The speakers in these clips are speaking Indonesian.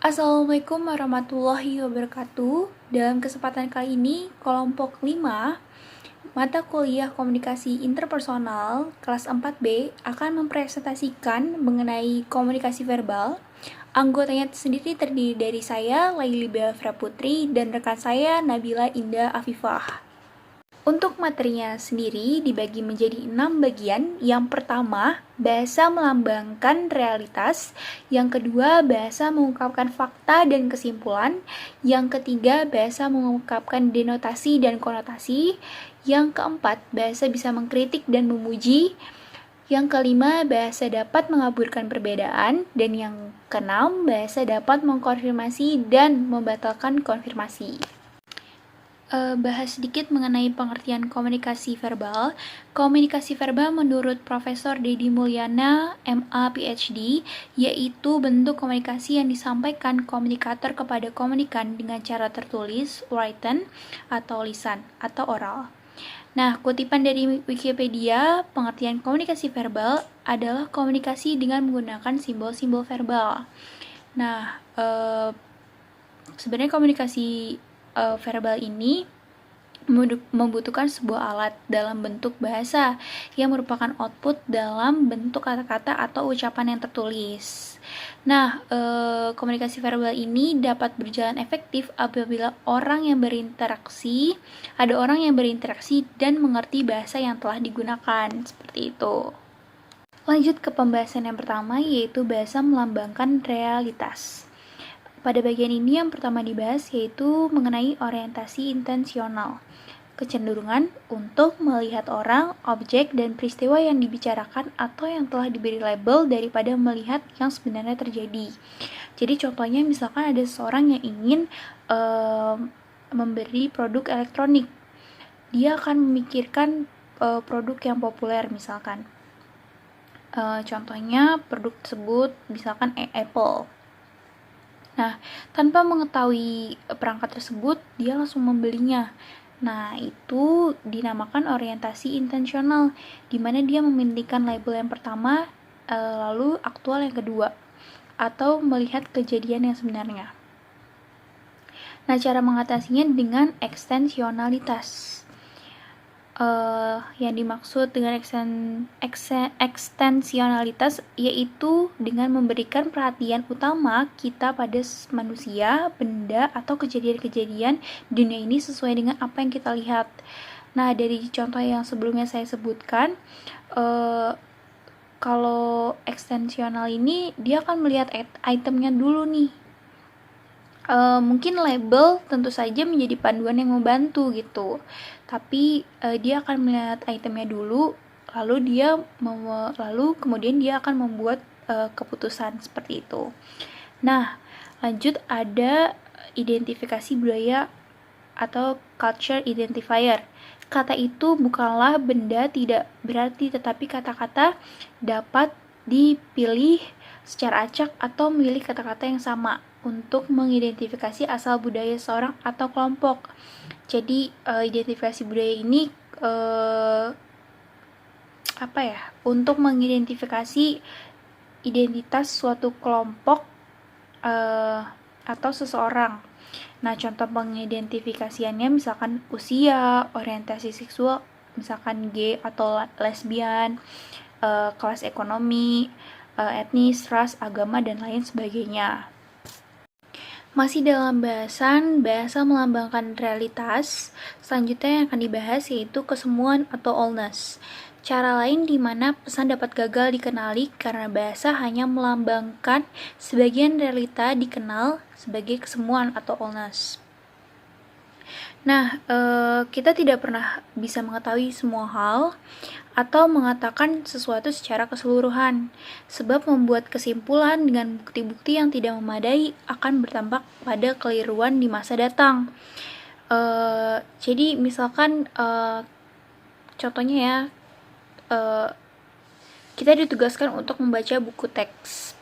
Assalamualaikum warahmatullahi wabarakatuh. Dalam kesempatan kali ini, kelompok 5, mata kuliah komunikasi interpersonal kelas 4B akan mempresentasikan mengenai komunikasi verbal. Anggotanya sendiri terdiri dari saya, Laili Belfra Putri, dan rekan saya, Nabila Indah Afifah. Untuk materinya sendiri dibagi menjadi 6 bagian. Yang pertama, bahasa melambangkan realitas. Yang kedua, bahasa mengungkapkan fakta dan kesimpulan. Yang ketiga, bahasa mengungkapkan denotasi dan konotasi. Yang keempat, bahasa bisa mengkritik dan memuji. Yang kelima, bahasa dapat mengaburkan perbedaan. Dan yang keenam, bahasa dapat mengkonfirmasi dan membatalkan konfirmasi. Bahas sedikit mengenai pengertian komunikasi verbal. Komunikasi verbal menurut Profesor Dedi Mulyana, MA, PhD, yaitu bentuk komunikasi yang disampaikan komunikator kepada komunikan dengan cara tertulis, written, atau lisan, atau oral. Nah, kutipan dari Wikipedia, pengertian komunikasi verbal adalah komunikasi dengan menggunakan simbol-simbol verbal. Nah, sebenarnya komunikasi verbal ini membutuhkan sebuah alat dalam bentuk bahasa yang merupakan output dalam bentuk kata-kata atau ucapan yang tertulis. Nah, komunikasi verbal ini dapat berjalan efektif apabila ada orang yang berinteraksi dan mengerti bahasa yang telah digunakan, seperti itu. Lanjut ke pembahasan yang pertama, yaitu bahasa melambangkan realitas. Pada bagian ini yang pertama dibahas yaitu mengenai orientasi intensional, kecenderungan untuk melihat orang, objek, dan peristiwa yang dibicarakan atau yang telah diberi label daripada melihat yang sebenarnya terjadi. Jadi contohnya misalkan ada seseorang yang ingin memberi produk elektronik, dia akan memikirkan produk yang populer misalkan. Contohnya produk tersebut misalkan Apple. Nah, tanpa mengetahui perangkat tersebut, dia langsung membelinya. Nah, itu dinamakan orientasi intensional, di mana dia mementingkan label yang pertama, lalu aktual yang kedua, atau melihat kejadian yang sebenarnya. Nah, cara mengatasinya dengan ekstensionalitas. Yang dimaksud dengan ekstensionalitas yaitu dengan memberikan perhatian utama kita pada manusia, benda, atau kejadian-kejadian dunia ini sesuai dengan apa yang kita lihat. Nah, dari contoh yang sebelumnya saya sebutkan, kalau ekstensional ini dia akan melihat itemnya dulu nih. Mungkin label tentu saja menjadi panduan yang membantu gitu, tapi dia akan melihat itemnya dulu, lalu kemudian dia akan membuat keputusan seperti itu. Nah, lanjut ada identifikasi budaya atau culture identifier. Kata itu bukanlah benda tidak berarti, tetapi kata-kata dapat dipilih secara acak atau memilih kata-kata yang sama untuk mengidentifikasi asal budaya seorang atau kelompok. Jadi identifikasi budaya ini untuk mengidentifikasi identitas suatu kelompok atau seseorang. Nah, contoh pengidentifikasiannya misalkan usia, orientasi seksual, misalkan gay atau lesbian, kelas ekonomi, etnis, ras, agama, dan lain sebagainya. Masih dalam bahasan bahasa melambangkan realitas, selanjutnya yang akan dibahas yaitu kesemuan atau allness. Cara lain di mana pesan dapat gagal dikenali karena bahasa hanya melambangkan sebagian realita dikenal sebagai kesemuan atau allness. Nah, kita tidak pernah bisa mengetahui semua hal atau mengatakan sesuatu secara keseluruhan, sebab membuat kesimpulan dengan bukti-bukti yang tidak memadai akan berdampak pada keliruan di masa datang. Jadi misalkan contohnya ya, kita ditugaskan untuk membaca buku teks.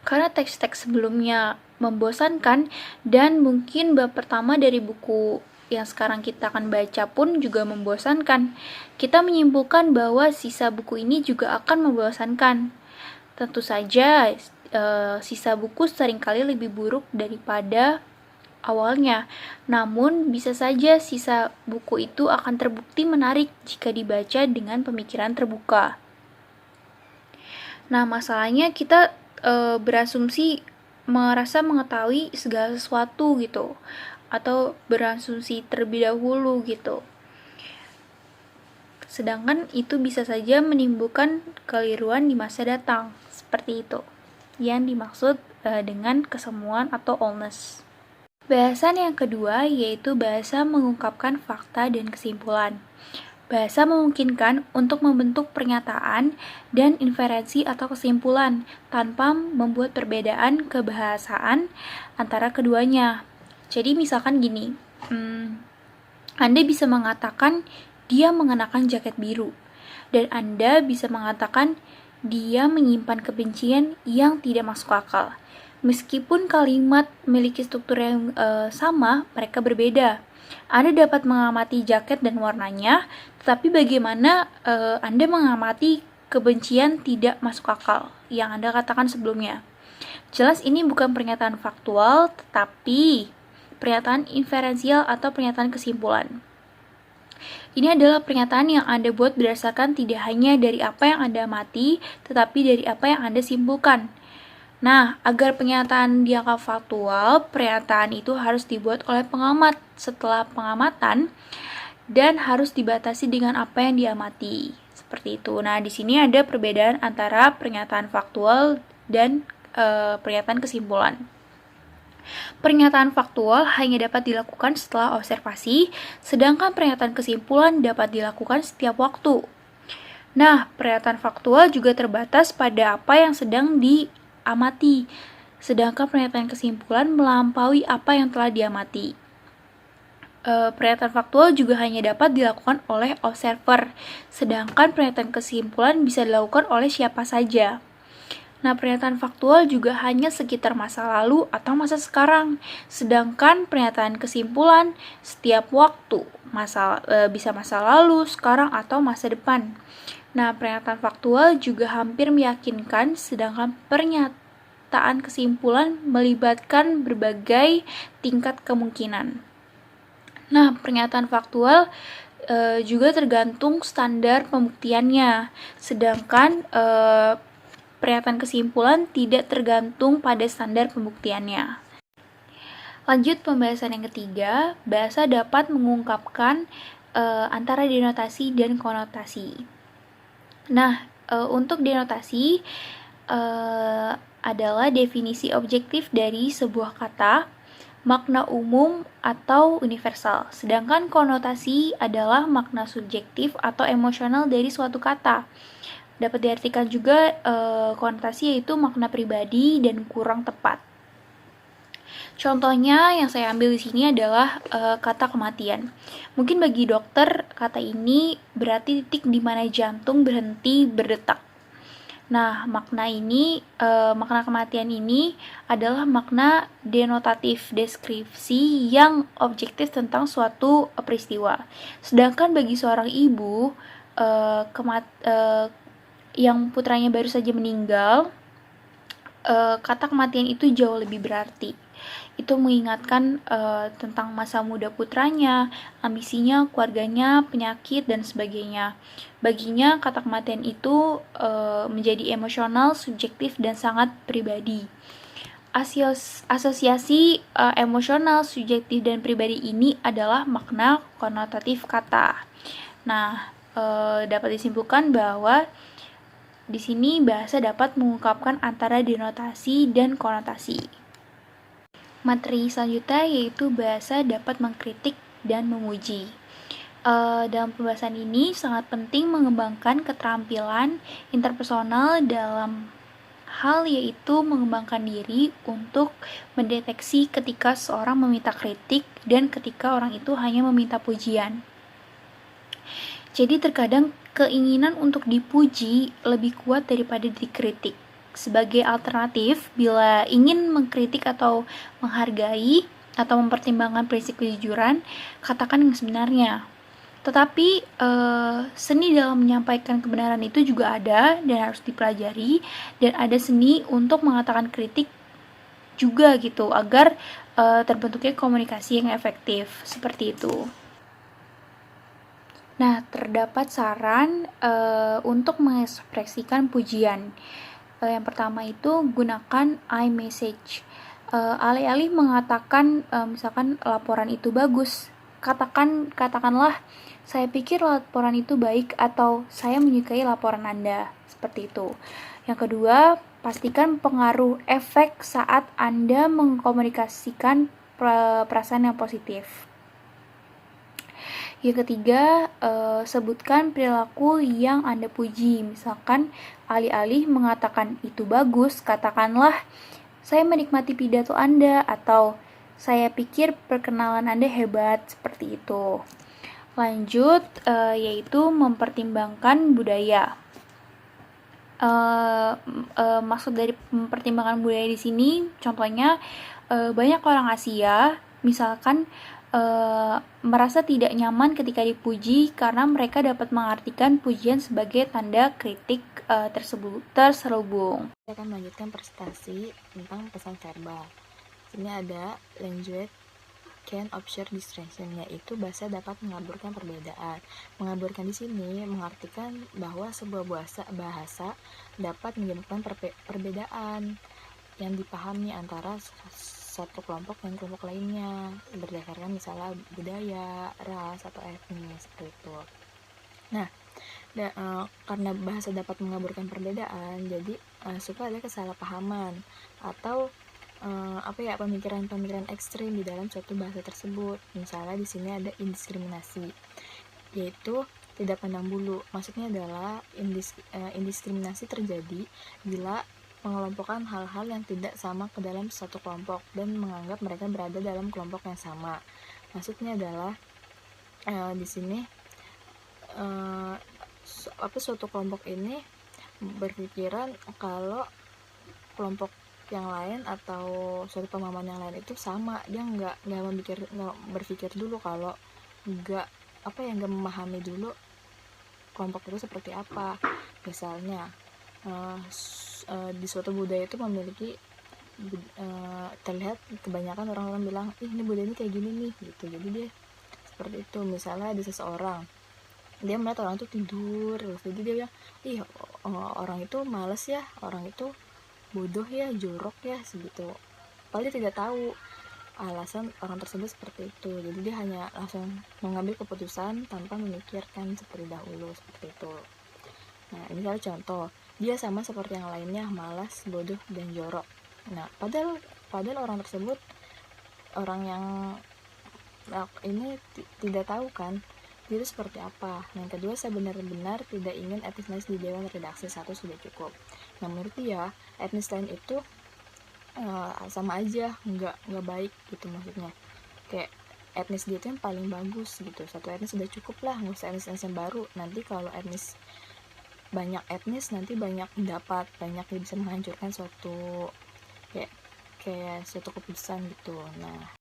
Karena teks-teks sebelumnya membosankan dan mungkin bab pertama dari buku yang sekarang kita akan baca pun juga membosankan, kita menyimpulkan bahwa sisa buku ini juga akan membosankan. Tentu saja sisa buku seringkali lebih buruk daripada awalnya. Namun, bisa saja sisa buku itu akan terbukti menarik jika dibaca dengan pemikiran terbuka. Nah, masalahnya kita berasumsi merasa mengetahui segala sesuatu gitu, atau berasumsi terlebih dahulu gitu. Sedangkan itu bisa saja menimbulkan keliruan di masa datang, seperti itu yang dimaksud dengan kesemuan atau allness. Bahasan yang kedua yaitu bahasa mengungkapkan fakta dan kesimpulan. Bahasa memungkinkan untuk membentuk pernyataan dan inferensi atau kesimpulan tanpa membuat perbedaan kebahasaan antara keduanya. Jadi misalkan gini, Anda bisa mengatakan dia mengenakan jaket biru, dan Anda bisa mengatakan dia menyimpan kebencian yang tidak masuk akal. Meskipun kalimat memiliki struktur yang sama, mereka berbeda. Anda dapat mengamati jaket dan warnanya, tetapi bagaimana Anda mengamati kebencian tidak masuk akal yang Anda katakan sebelumnya? Jelas ini bukan pernyataan faktual, tetapi pernyataan inferensial atau pernyataan kesimpulan. Ini adalah pernyataan yang Anda buat berdasarkan tidak hanya dari apa yang Anda amati, tetapi dari apa yang Anda simpulkan. Nah, agar pernyataan dianggap faktual, pernyataan itu harus dibuat oleh pengamat setelah pengamatan dan harus dibatasi dengan apa yang diamati. Seperti itu. Nah, di sini ada perbedaan antara pernyataan faktual dan pernyataan kesimpulan. Pernyataan faktual hanya dapat dilakukan setelah observasi, sedangkan pernyataan kesimpulan dapat dilakukan setiap waktu. Nah, pernyataan faktual juga terbatas pada apa yang sedang diamati, sedangkan pernyataan kesimpulan melampaui apa yang telah diamati. Pernyataan faktual juga hanya dapat dilakukan oleh observer, sedangkan pernyataan kesimpulan bisa dilakukan oleh siapa saja. Nah, pernyataan faktual juga hanya sekitar masa lalu atau masa sekarang, sedangkan pernyataan kesimpulan setiap waktu, bisa masa lalu, sekarang, atau masa depan. Nah, pernyataan faktual juga hampir meyakinkan, sedangkan pernyataan kesimpulan melibatkan berbagai tingkat kemungkinan. Nah, pernyataan faktual juga tergantung standar pembuktiannya, sedangkan pernyataan kesimpulan tidak tergantung pada standar pembuktiannya. Lanjut pembahasan yang ketiga, bahasa dapat mengungkapkan antara denotasi dan konotasi. Nah, untuk denotasi adalah definisi objektif dari sebuah kata, makna umum atau universal. Sedangkan konotasi adalah makna subjektif atau emosional dari suatu kata. Dapat diartikan juga konotasi yaitu makna pribadi dan kurang tepat. Contohnya yang saya ambil di sini adalah kata kematian. Mungkin bagi dokter kata ini berarti titik di mana jantung berhenti berdetak. Nah, makna kematian ini adalah makna denotatif deskripsi yang objektif tentang suatu peristiwa. Sedangkan bagi seorang ibu yang putranya baru saja meninggal, kata kematian itu jauh lebih berarti. Itu mengingatkan tentang masa muda putranya, ambisinya, keluarganya, penyakit, dan sebagainya. Baginya, kata kematian itu menjadi emosional, subjektif, dan sangat pribadi. Asosiasi emosional, subjektif, dan pribadi ini adalah makna konotatif kata. Nah, dapat disimpulkan bahwa di sini bahasa dapat mengungkapkan antara denotasi dan konotasi. Materi selanjutnya yaitu bahasa dapat mengkritik dan memuji. Dalam pembahasan ini sangat penting mengembangkan keterampilan interpersonal dalam hal yaitu mengembangkan diri untuk mendeteksi ketika seorang meminta kritik dan ketika orang itu hanya meminta pujian. Jadi terkadang keinginan untuk dipuji lebih kuat daripada dikritik. Sebagai alternatif, bila ingin mengkritik atau menghargai atau mempertimbangkan prinsip kejujuran, katakan yang sebenarnya. Tetapi seni dalam menyampaikan kebenaran itu juga ada dan harus dipelajari, dan ada seni untuk mengatakan kritik juga gitu, agar terbentuknya komunikasi yang efektif seperti itu. Nah, terdapat saran untuk mengekspresikan pujian. Yang pertama itu gunakan I message. Alih-alih mengatakan misalkan laporan itu bagus, katakanlah saya pikir laporan itu baik atau saya menyukai laporan Anda, seperti itu. Yang kedua, pastikan pengaruh efek saat Anda mengkomunikasikan perasaan yang positif. Yang ketiga, sebutkan perilaku yang Anda puji. Misalkan alih-alih mengatakan itu bagus, katakanlah saya menikmati pidato Anda, atau saya pikir perkenalan Anda hebat, seperti itu. Lanjut, yaitu mempertimbangkan budaya. Maksud dari mempertimbangkan budaya di sini, contohnya banyak orang Asia, misalkan merasa tidak nyaman ketika dipuji karena mereka dapat mengartikan pujian sebagai tanda kritik terselubung. Saya akan melanjutkan presentasi tentang pesan verbal. Sini ada language can obscure distinction, yaitu bahasa dapat mengaburkan perbedaan. Mengaburkan di sini mengartikan bahwa sebuah bahasa dapat menyebabkan perbedaan yang dipahami antara satu kelompok dan kelompok lainnya berdasarkan misalnya budaya, ras, atau etnis, seperti itu. Nah, karena bahasa dapat mengaburkan perbedaan, jadi suka ada kesalahpahaman atau pemikiran-pemikiran ekstrim di dalam suatu bahasa tersebut. Misalnya di sini ada indiskriminasi, yaitu tidak pandang bulu. Maksudnya adalah indiskriminasi terjadi bila mengelompokkan hal-hal yang tidak sama ke dalam satu kelompok dan menganggap mereka berada dalam kelompok yang sama. Maksudnya adalah di sini suatu kelompok ini berpikiran kalau kelompok yang lain atau suatu pemahaman yang lain itu sama. Dia nggak berpikir dulu kalau nggak memahami dulu kelompok itu seperti apa. Misalnya di suatu budaya itu memiliki terlihat kebanyakan orang-orang bilang ini budaya ini kayak gini nih gitu, jadi dia seperti itu. Misalnya ada seseorang, dia melihat orang itu tidur, jadi dia bilang orang itu malas ya, orang itu bodoh ya, jorok ya, segitu. Padahal dia tidak tahu alasan orang tersebut seperti itu, jadi dia hanya langsung mengambil keputusan tanpa memikirkan seperti dahulu, seperti itu. Nah, misalnya contoh, dia sama seperti yang lainnya, malas, bodoh, dan jorok. Nah, padahal orang tersebut, orang yang ini tidak tahu kan dia itu seperti apa. Yang kedua, saya benar-benar tidak ingin etnis di Dewan Redaksi 1 sudah cukup. Nah, menurut dia etnis lain itu sama aja, nggak baik gitu, maksudnya kayak etnis dia itu yang paling bagus gitu, satu etnis sudah cukup lah, nggak usah etnis yang baru. Nanti kalau banyak etnis nanti banyak pendapat, banyak yang bisa menghancurkan suatu kayak suatu keputusan gitu. Nah,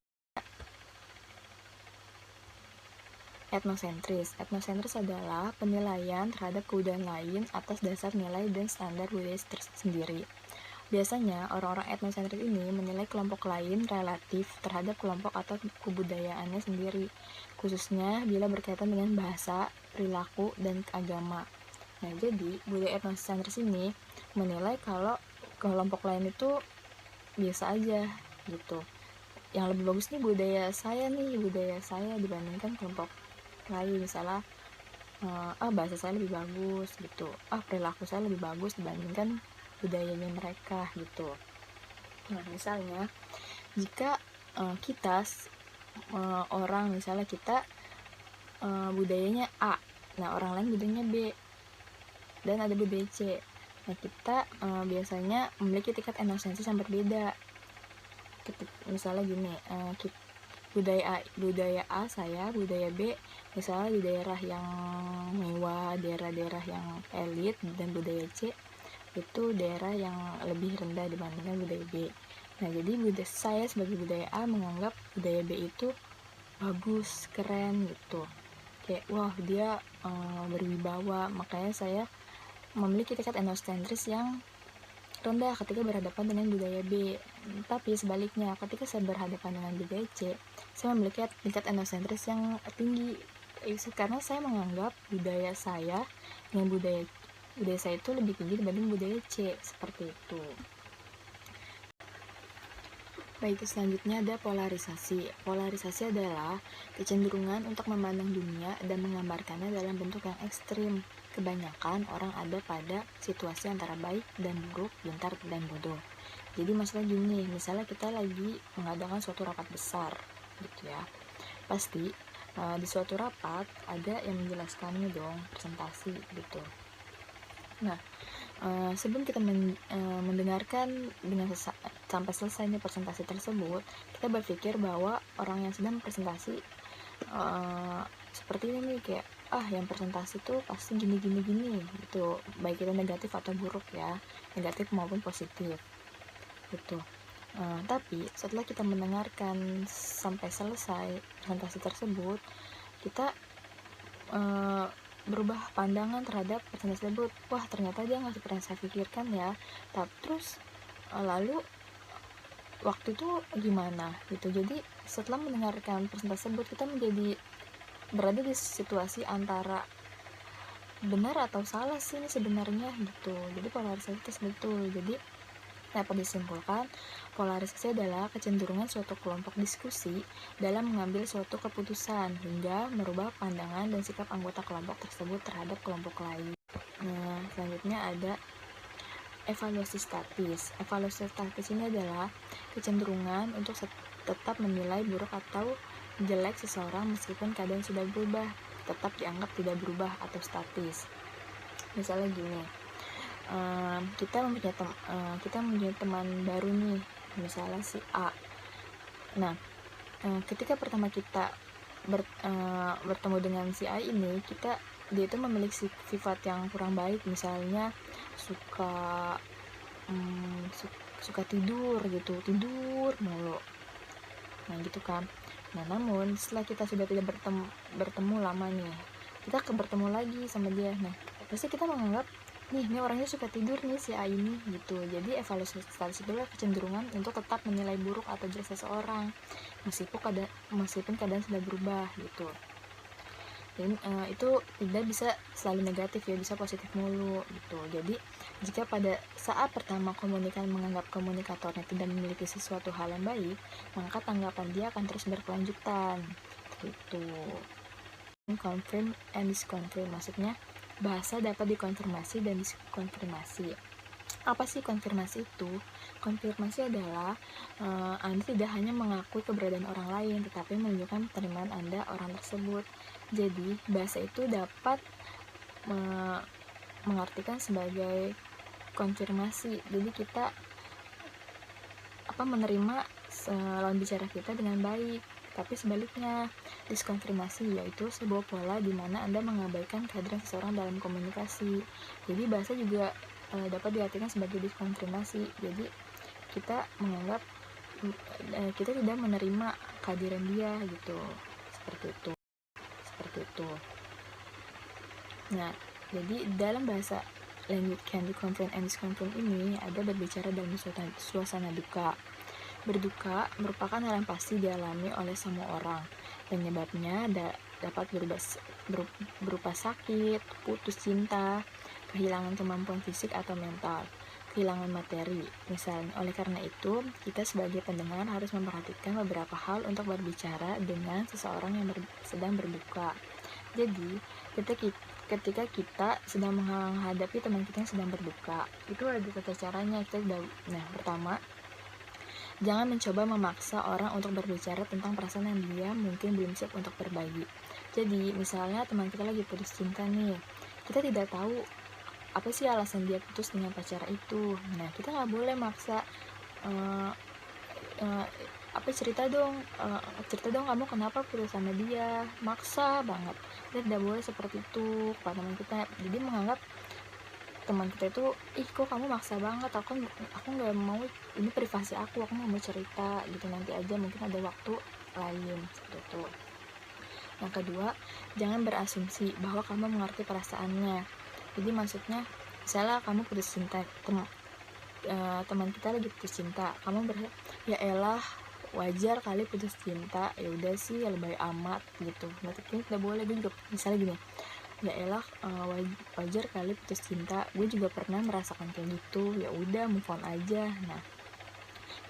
etnosentris adalah penilaian terhadap kebudayaan lain atas dasar nilai dan standar budaya tersendiri. Biasanya, orang-orang etnosentris ini menilai kelompok lain relatif terhadap kelompok atau kebudayaannya sendiri, khususnya bila berkaitan dengan bahasa, perilaku, dan agama. Nah, jadi budaya etnosentris ini menilai kalau kelompok lain itu biasa aja gitu. Yang lebih bagus nih budaya saya dibandingkan kelompok lain. Misalnya bahasa saya lebih bagus gitu, perilaku saya lebih bagus dibandingkan budayanya mereka gitu. Nah, misalnya jika kita orang, misalnya kita budayanya A, nah orang lain budayanya B, dan ada budaya C. Nah, kita biasanya memiliki tingkat etnosentris yang berbeda. Misalnya gini, budaya A saya, budaya B misalnya di daerah yang mewah, daerah-daerah yang elit, dan budaya C itu daerah yang lebih rendah dibandingkan budaya B. Nah, jadi saya sebagai budaya A menganggap budaya B itu bagus, keren gitu. kayak wah dia berwibawa, makanya saya memiliki tingkat etnosentris yang rendah ketika berhadapan dengan budaya B. Tapi sebaliknya, ketika saya berhadapan dengan budaya C, saya memiliki tingkat etnosentris yang tinggi, karena saya menganggap budaya saya dengan budaya saya itu lebih tinggi dibanding budaya C, seperti itu. Baik, selanjutnya ada polarisasi. Polarisasi adalah kecenderungan untuk memandang dunia dan menggambarkannya dalam bentuk yang ekstrim. Kebanyakan orang ada pada situasi antara baik dan buruk, pintar dan bodoh. Jadi masalah gini, misalnya kita lagi mengadakan suatu rapat besar, gitu ya. Pasti di suatu rapat ada yang menjelaskannya dong, presentasi gitu. Nah, sebelum kita mendengarkan dengan sampai selesai nih presentasi tersebut, kita berpikir bahwa orang yang sedang presentasi seperti ini nih, kayak yang presentasi tuh pasti gini gitu, baik itu negatif atau buruk ya, negatif maupun positif gitu. Tapi setelah kita mendengarkan sampai selesai presentasi tersebut, kita berubah pandangan terhadap presentasi tersebut. Wah, ternyata dia nggak seperti yang saya pikirkan ya. Terus lalu waktu itu gimana gitu. Jadi setelah mendengarkan presentasi tersebut, kita menjadi berada di situasi antara benar atau salah sih ini sebenarnya gitu. Jadi polarisasi itu betul. Jadi dapat disimpulkan, polarisasi adalah kecenderungan suatu kelompok diskusi dalam mengambil suatu keputusan hingga merubah pandangan dan sikap anggota kelompok tersebut terhadap kelompok lain. Nah, selanjutnya ada evaluasi statis. Evaluasi statis ini adalah kecenderungan untuk tetap menilai buruk atau jelek seseorang meskipun keadaan sudah berubah, tetap dianggap tidak berubah atau statis. Misalnya gini, kita mempunyai teman baru nih, misalnya si A. Nah, ketika pertama kita bertemu dengan si A ini, dia itu memiliki sifat yang kurang baik, misalnya suka tidur mulu. Nah, gitu kan. Nah, namun setelah kita sudah tidak bertemu lama nih, kita bertemu lagi sama dia. Nah, pasti kita menganggap ini orangnya suka tidur nih si A ini gitu. Jadi evaluasi statis itu adalah kecenderungan untuk tetap menilai buruk atau jelek seseorang meskipun keadaan sudah berubah gitu. Dan itu tidak bisa selalu negatif ya, bisa positif mulu gitu. Jadi jika pada saat pertama komunikan menganggap komunikatornya tidak memiliki sesuatu hal yang baik, maka tanggapan dia akan terus berkelanjutan gitu. Confirm and disconfirm, maksudnya bahasa dapat dikonfirmasi dan diskonfirmasi. Apa sih konfirmasi itu? Konfirmasi adalah Anda tidak hanya mengakui keberadaan orang lain, tetapi menunjukkan penerimaan Anda orang tersebut. Jadi bahasa itu dapat mengartikan sebagai konfirmasi. Jadi kita menerima lawan bicara kita dengan baik. Tapi sebaliknya, diskonfirmasi yaitu sebuah pola di mana Anda mengabaikan kehadiran seseorang dalam komunikasi. Jadi bahasa juga dapat diartikan sebagai diskonfirmasi. Jadi kita menganggap kita tidak menerima kehadiran dia gitu, seperti itu. Nah, jadi dalam bahasa language can be confirm and disconfirm ini ada berbicara dalam suasana duka. Berduka merupakan hal yang pasti dialami oleh semua orang. Penyebabnya dapat berupa sakit, putus cinta, kehilangan kemampuan fisik atau mental, kehilangan materi. Misalnya, oleh karena itu, kita sebagai pendengar harus memperhatikan beberapa hal untuk berbicara dengan seseorang yang sedang berduka. Jadi, ketika kita sedang menghadapi teman kita yang sedang berduka, itu ada tata caranya. Pertama, jangan mencoba memaksa orang untuk berbicara tentang perasaan yang dia mungkin belum siap untuk berbagi. Jadi, misalnya teman kita lagi putus cinta nih, kita tidak tahu apa sih alasan dia putus dengan pacar itu. Nah, kita nggak boleh maksa, cerita dong kamu kenapa putus sama dia, maksa banget. Kita tidak boleh seperti itu kepada teman kita. Jadi menganggap teman kita itu, kok kamu maksa banget, aku nggak mau, ini privasi aku nggak mau cerita gitu, nanti aja mungkin ada waktu lain, seperti itu. Yang kedua, jangan berasumsi bahwa kamu mengerti perasaannya. Jadi maksudnya, misalnya kamu putus cinta, teman kita lagi putus cinta, kamu ya elah, wajar kali putus cinta, ya udah sih, ya lebay amat gitu. Nah, tapi tidak boleh. Gue juga misalnya gini, ya elah, wajar kali putus cinta, gue juga pernah merasakan kayak gitu, ya udah move on aja. Nah,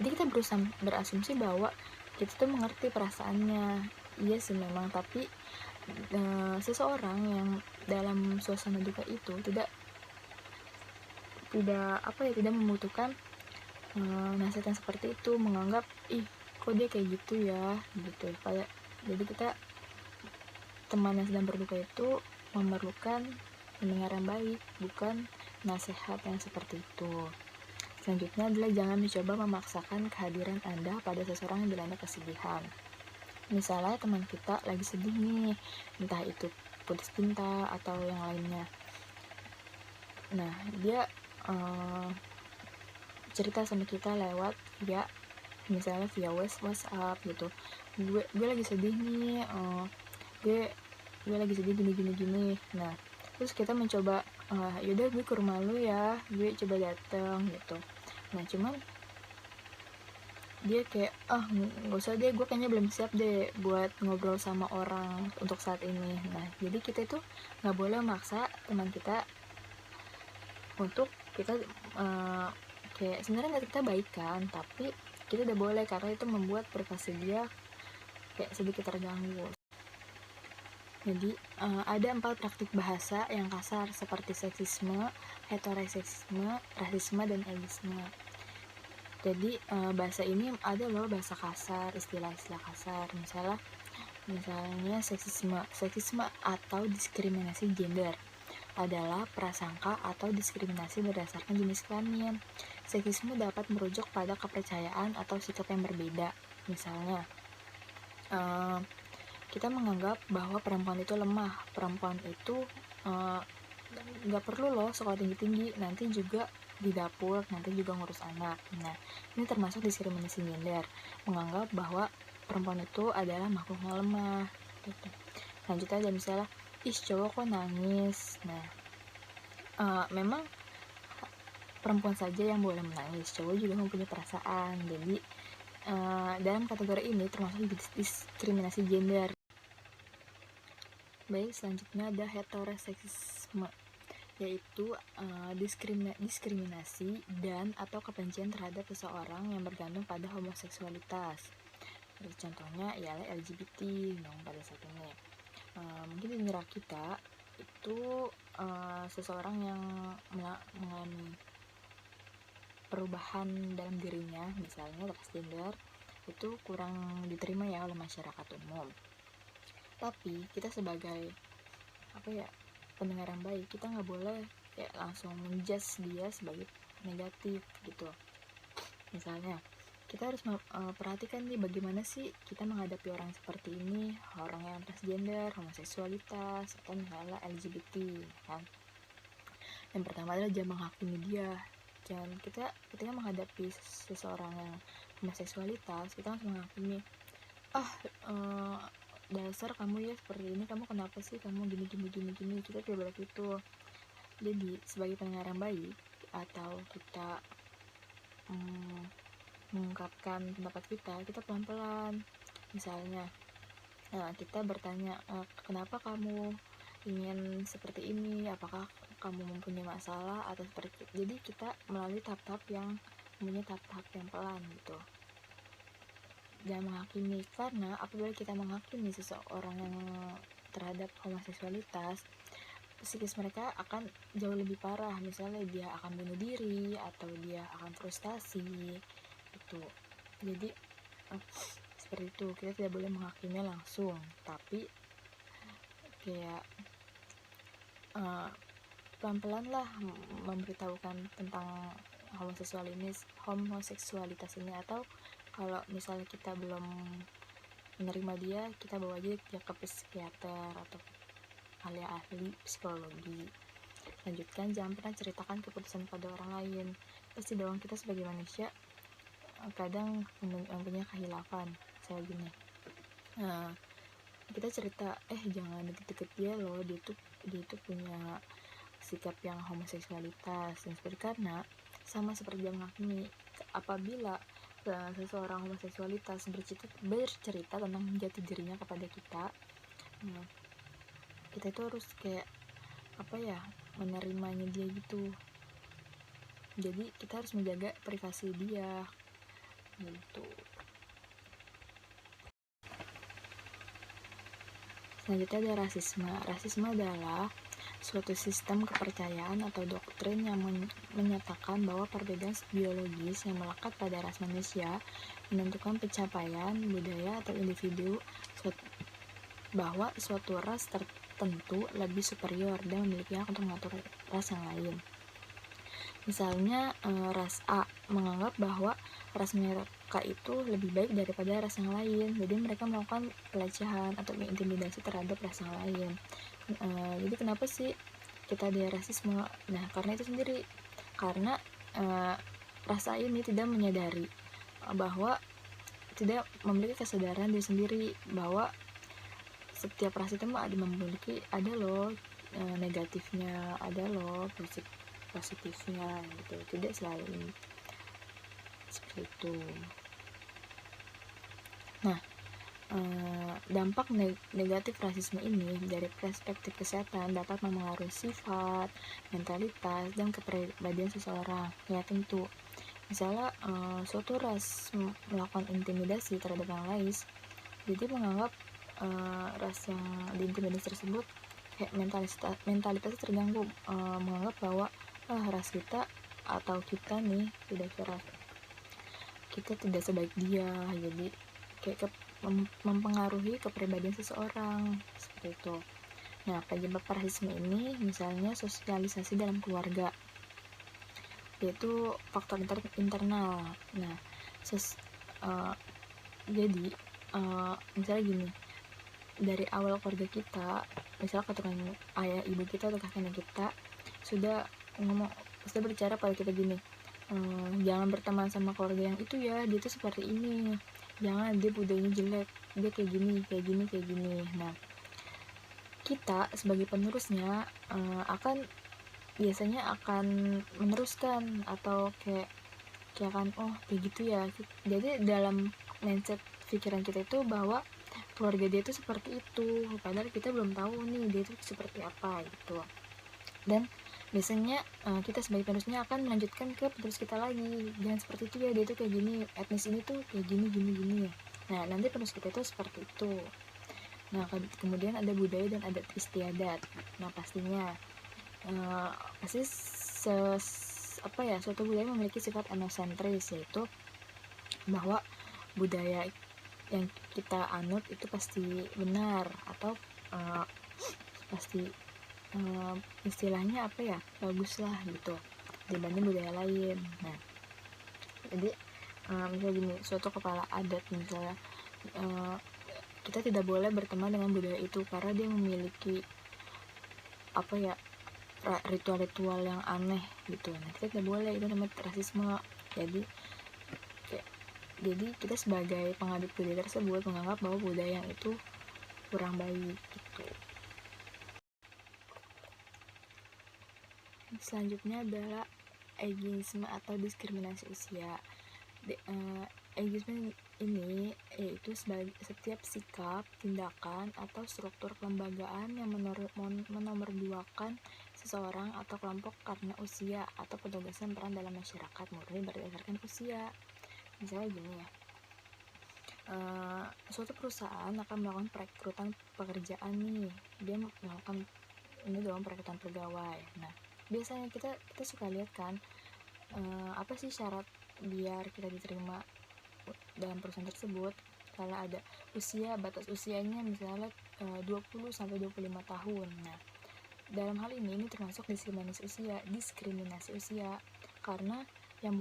jadi kita berusaha berasumsi bahwa kita tuh mengerti perasaannya. Iya sih memang, tapi seseorang yang dalam suasana duka itu tidak membutuhkan nasihat yang seperti itu, menganggap ih kok dia kayak gitu ya gitu. Kayak jadi kita, teman yang sedang berduka itu memerlukan pendengar yang baik, bukan nasihat yang seperti itu. Selanjutnya adalah jangan mencoba memaksakan kehadiran Anda pada seseorang yang dilanda kesedihan. Misalnya teman kita lagi sedih nih, entah itu putus cinta atau yang lainnya. Nah, dia cerita sama kita lewat misalnya via WhatsApp gitu. Gue lagi sedih nih, gue lagi sedih gini. Nah, terus kita mencoba, yaudah gue ke rumah lu ya, gue coba dateng gitu. Nah, cuman dia kayak nggak usah deh, gue kayaknya belum siap deh buat ngobrol sama orang untuk saat ini. Nah, jadi kita itu nggak boleh maksa teman kita untuk kita, kayak sebenarnya kita baik kan, tapi kita udah boleh, karena itu membuat privasi dia kayak sedikit terganggu. Jadi ada 4 praktik bahasa yang kasar seperti seksisme, heteroseksisme, rasisme, dan ageisme. Jadi bahasa ini ada loh, bahasa kasar, istilah-istilah kasar. Misalnya seksisme atau diskriminasi gender adalah prasangka atau diskriminasi berdasarkan jenis kelamin. Seksisme dapat merujuk pada kepercayaan atau sikap yang berbeda. Misalnya, kita menganggap bahwa perempuan itu lemah, perempuan itu nggak perlu loh sekolah tinggi-tinggi, nanti juga di dapur, nanti juga ngurus anak. Nah, ini termasuk diskriminasi gender, menganggap bahwa perempuan itu adalah makhluk yang lemah gitu. Lanjut aja, misalnya cowok kok nangis. Nah, memang perempuan saja yang boleh menangis, cowok juga mempunyai perasaan. Jadi dalam kategori ini termasuk diskriminasi gender. Baik, selanjutnya ada heteroseksisme, yaitu diskriminasi dan atau kebencian terhadap seseorang yang bergantung pada homoseksualitas. Contohnya ialah LGBT dong pada saat ini. Mungkin di negara kita itu seseorang yang mengalami perubahan dalam dirinya, misalnya transgender, itu kurang diterima ya oleh masyarakat umum. Tapi kita sebagai pendengar yang baik, kita nggak boleh kayak langsung menjudge dia sebagai negatif gitu. Misalnya kita harus perhatikan nih bagaimana sih kita menghadapi orang seperti ini, orang yang transgender, homoseksualitas, atau misalnya LGBT kan. Yang pertama adalah jangan menghakimi dia. Jangan ketika menghadapi seseorang yang homoseksualitas, kita langsung menghakimi, dasar kamu ya seperti ini, kamu kenapa sih kamu gini. Kita tidak boleh gitu. Jadi sebagai pendengar yang baik, atau kita mengungkapkan pendapat kita pelan-pelan. Misalnya kita bertanya, kenapa kamu ingin seperti ini, apakah kamu mempunyai masalah atau seperti itu. Jadi kita melalui tahap-tahap yang pelan gitu. Jangan menghakimi, karena apabila kita menghakimi seseorang yang terhadap homoseksualitas, psikis mereka akan jauh lebih parah. Misalnya dia akan bunuh diri atau dia akan frustasi gitu. Jadi seperti itu, kita tidak boleh menghakimi langsung, tapi kayak pelan-pelan lah memberitahukan tentang homoseksualitas ini. Atau kalau misalnya kita belum menerima dia, kita bawa aja dia ke psikiater atau ahli psikologi. Lanjutkan, jangan pernah ceritakan keputusan pada orang lain. Pasti dong, kita sebagai manusia kadang mempunyai kehilafan. Saya gini, kita cerita jangan deket-deket dia loh, dia tuh punya sikap yang homoseksualitas dan seperti, karena sama seperti dia mengakui apabila seseorang homoseksualitas bercerita tentang jati dirinya kepada kita, nah, kita itu harus kayak menerimanya dia gitu. Jadi kita harus menjaga privasi dia gitu. Selanjutnya ada rasisme. Rasisme adalah suatu sistem kepercayaan atau doktrin yang menyatakan bahwa perbedaan biologis yang melekat pada ras manusia menentukan pencapaian budaya atau individu, bahwa suatu ras tertentu lebih superior dan memiliki hak untuk mengatur ras yang lain. Misalnya ras A menganggap bahwa ras mereka itu lebih baik daripada ras yang lain, jadi mereka melakukan pelecehan atau intimidasi terhadap ras yang lain. Jadi kenapa sih kita ada rasisme? Nah, karena itu sendiri, karena rasa ini tidak menyadari bahwa tidak memiliki kesadaran diri sendiri bahwa setiap ras itu ada loh negatifnya, ada loh positifnya gitu, tidak selalu seperti itu. Nah, dampak negatif rasisme ini dari perspektif kesehatan dapat memengaruhi sifat, mentalitas, dan kepribadian seseorang. Ya tentu, misalnya suatu ras melakukan intimidasi terhadap yang lain, jadi menganggap ras yang diintimidasi tersebut kayak mentalitasnya terganggu, menganggap bahwa ras kita atau kita nih tidak kira kita tidak sebaik dia, jadi kayak mempengaruhi kepribadian seseorang seperti itu. Nah, penyebab rasisme ini misalnya sosialisasi dalam keluarga, yaitu faktor internal. Nah, jadi misalnya gini, dari awal keluarga kita, misalnya keturunan ayah ibu kita atau kakek nenek kita sudah berbicara pada kita gini, jangan berteman sama keluarga yang itu ya, dia tuh seperti ini, jangan, dia budayanya jelek, dia kayak gini. Nah, kita sebagai penerusnya biasanya akan meneruskan atau kayak akan kayak gitu ya. Jadi dalam mindset pikiran kita itu bahwa keluarga dia itu seperti itu, padahal kita belum tahu nih dia itu seperti apa gitu. Dan biasanya kita sebagai penerusnya akan melanjutkan ke penerus kita lagi, jangan seperti itu ya, dia itu kayak gini, etnis ini tuh kayak gini ya. Nah, nanti penerus kita itu seperti itu. Nah, kemudian ada budaya dan adat istiadat. Nah, pastinya pasti suatu budaya memiliki sifat etnosentris, yaitu bahwa budaya yang kita anut itu pasti benar atau pasti istilahnya bagus lah gitu dibanding budaya lain. Nah, jadi misalnya gini, suatu kepala adat misalnya, kita tidak boleh berteman dengan budaya itu karena dia memiliki ritual-ritual yang aneh gitu. Nah, kita tidak boleh, itu namanya rasisme. Jadi kita sebagai pengadut budaya tersebut menganggap bahwa budaya yang itu kurang baik gitu. Selanjutnya adalah ageisme atau diskriminasi usia. Ageisme ini yaitu setiap sikap, tindakan, atau struktur kelembagaan yang menomorduakan seseorang atau kelompok karena usia atau penugasan peran dalam masyarakat murni berdasarkan usia. Misalnya gini ya, suatu perusahaan akan melakukan perekrutan pekerjaan nih, dia melakukan ini dalam perekrutan pegawai. Nah, biasanya kita suka lihat kan apa sih syarat biar kita diterima dalam perusahaan tersebut. Kalau ada batas usianya misalnya 20 sampai 25 tahun. Nah, dalam hal ini termasuk diskriminasi usia karena yang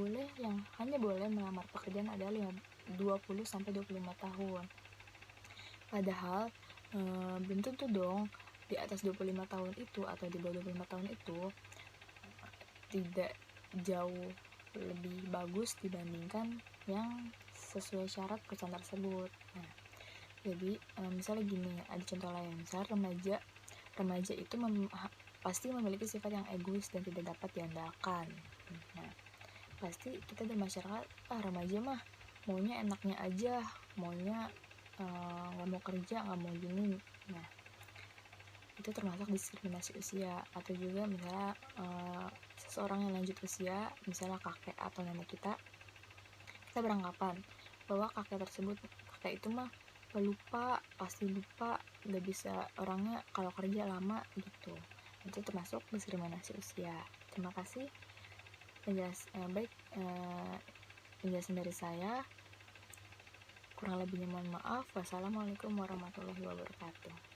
hanya boleh melamar pekerjaan adalah 20 sampai 25 tahun. Padahal belum tentu dong di atas 25 tahun itu atau di bawah 25 tahun itu tidak jauh lebih bagus dibandingkan yang sesuai syarat perusahaan tersebut. Nah, Jadi misalnya gini, ada contoh lain, misalnya remaja itu pasti memiliki sifat yang egois dan tidak dapat diandalkan. Nah, pasti kita dari masyarakat, remaja mah maunya enaknya aja, maunya nggak mau kerja, nggak mau gini. Nah, itu termasuk diskriminasi usia. Atau juga misalnya seseorang yang lanjut usia, misalnya kakek atau nenek kita beranggapan bahwa kakek itu mah pelupa, pasti lupa, nggak bisa, orangnya kalau kerja lama gitu. Itu termasuk diskriminasi usia. Terima kasih penjelasan dari saya. Kurang lebihnya mohon maaf. Wassalamualaikum warahmatullahi wabarakatuh.